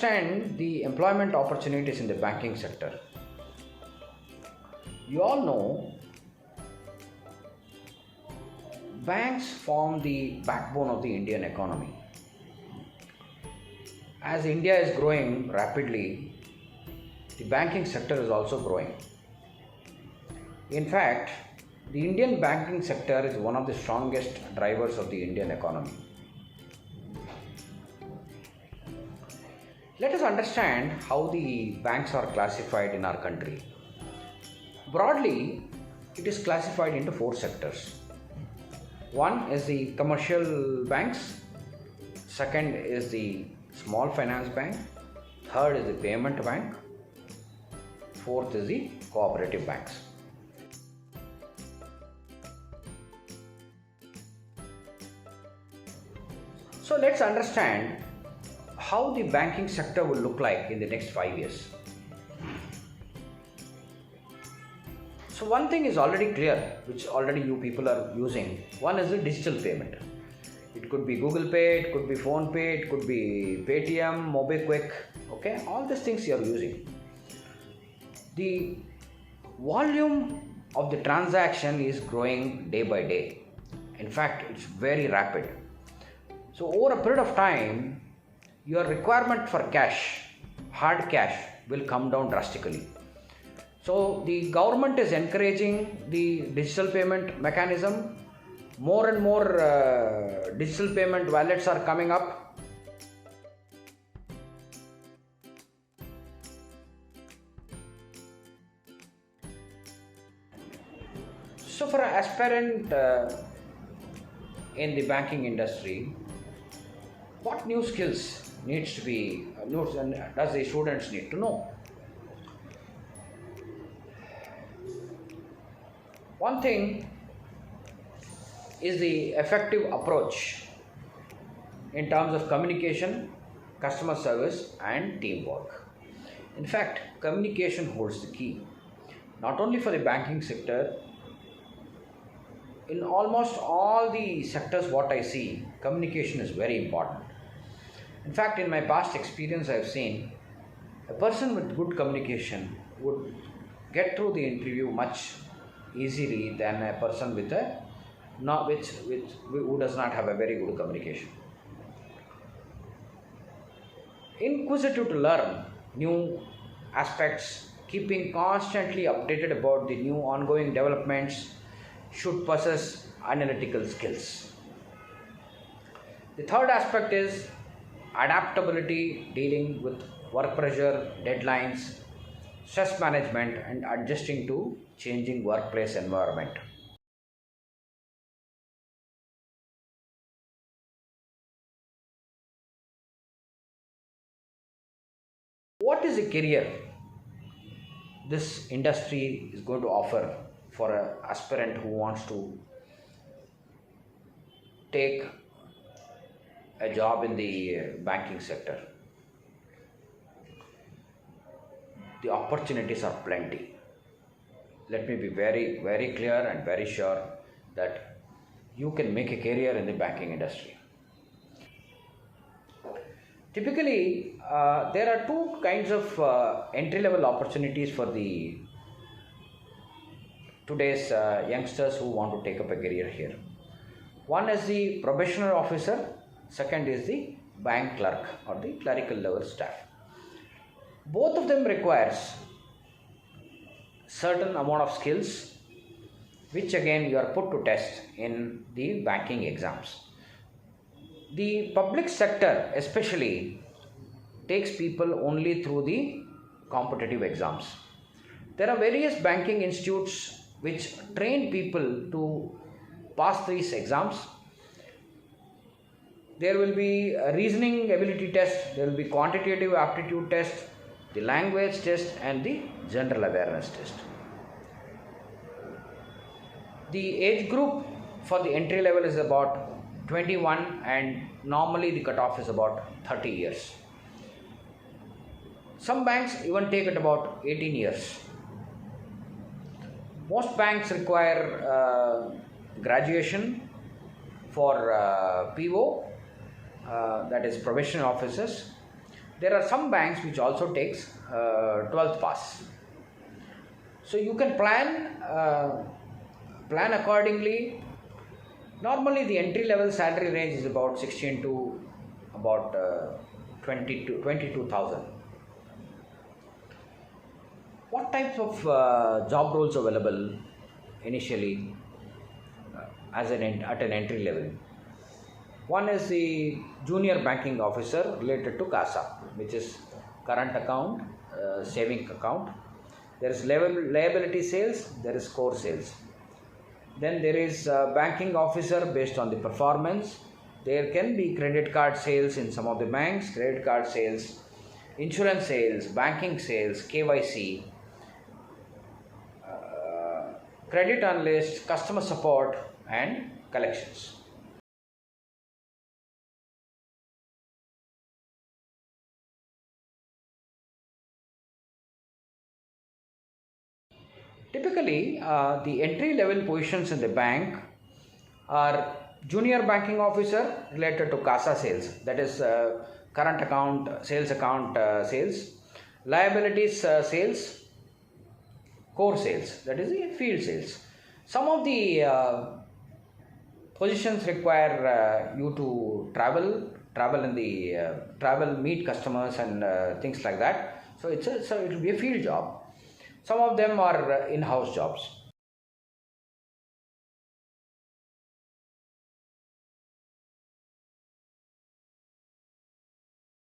understand the employment opportunities in the banking sector. You all know banks form the backbone of the Indian economy. As India is growing rapidly, the banking sector is also growing. In fact, the Indian banking sector is one of the strongest drivers of the Indian economy. Let us understand how the banks are classified in our country. Broadly, it is classified into four sectors. One is the commercial banks, second is the small finance bank, third is the payment bank, fourth is the cooperative banks. So let's understand how the banking sector will look like in the next 5 years. So one thing is already clear, which already you people are using. One is the digital payment. It could be Google Pay, it could be Phone Pay, it could be Paytm, MobiKwik. Okay, all these things you are using. The volume of the transaction is growing day by day. In fact, it's very rapid. So over a period of time, your requirement for cash, hard cash, will come down drastically. So the government is encouraging the digital payment mechanism. More and more digital payment wallets are coming up. So for an aspirant in the banking industry, what new skills needs to be does the students need to know? One thing is the effective approach in terms of communication, customer service and teamwork. In fact, communication holds the key. Not only for the banking sector, in almost all the sectors what I see, communication is very important. In fact, in my past experience, I have seen a person with good communication would get through the interview much easily than a person with a who does not have a very good communication. Inquisitive to learn new aspects, keeping constantly updated about the new ongoing developments, should possess analytical skills. The third aspect is adaptability, dealing with work pressure, deadlines, stress management and adjusting to changing workplace environment. What is the career this industry is going to offer for an aspirant who wants to take a job in the banking sector? The opportunities are plenty. Let me be very, very clear and very sure that you can make a career in the banking industry. Typically, there are two kinds of entry-level opportunities for the today's youngsters who want to take up a career here. One is the probationer officer, second is the bank clerk or the clerical level staff. Both of them requires certain amount of skills which again you are put to test in the banking exams. The public sector especially takes people only through the competitive exams. There are various banking institutes which train people to pass these exams. There will be a reasoning ability test, there will be quantitative aptitude test, the language test and the general awareness test. The age group for the entry level is about 21 and normally the cutoff is about 30 years. Some banks even take it about 18 years. Most banks require graduation for PO, that is probation officers. There are some banks which also takes 12th pass. So you can plan accordingly. Normally the entry level salary range is about 16 to about 20 to 22,000. What types of job roles available initially at an entry level? One is the junior banking officer related to CASA, which is current account, saving account. There is liability sales, there is core sales. Then there is banking officer based on the performance. There can be credit card sales in some of the banks, credit card sales, insurance sales, banking sales, KYC, credit analyst, customer support, and collections. Typically, the entry level positions in the bank are junior banking officer related to CASA sales, that is current account sales, liabilities sales, core sales, that is the field sales. Some of the positions require you to travel in the travel, meet customers and things like that. So it will be a field job. Some of them are in-house jobs.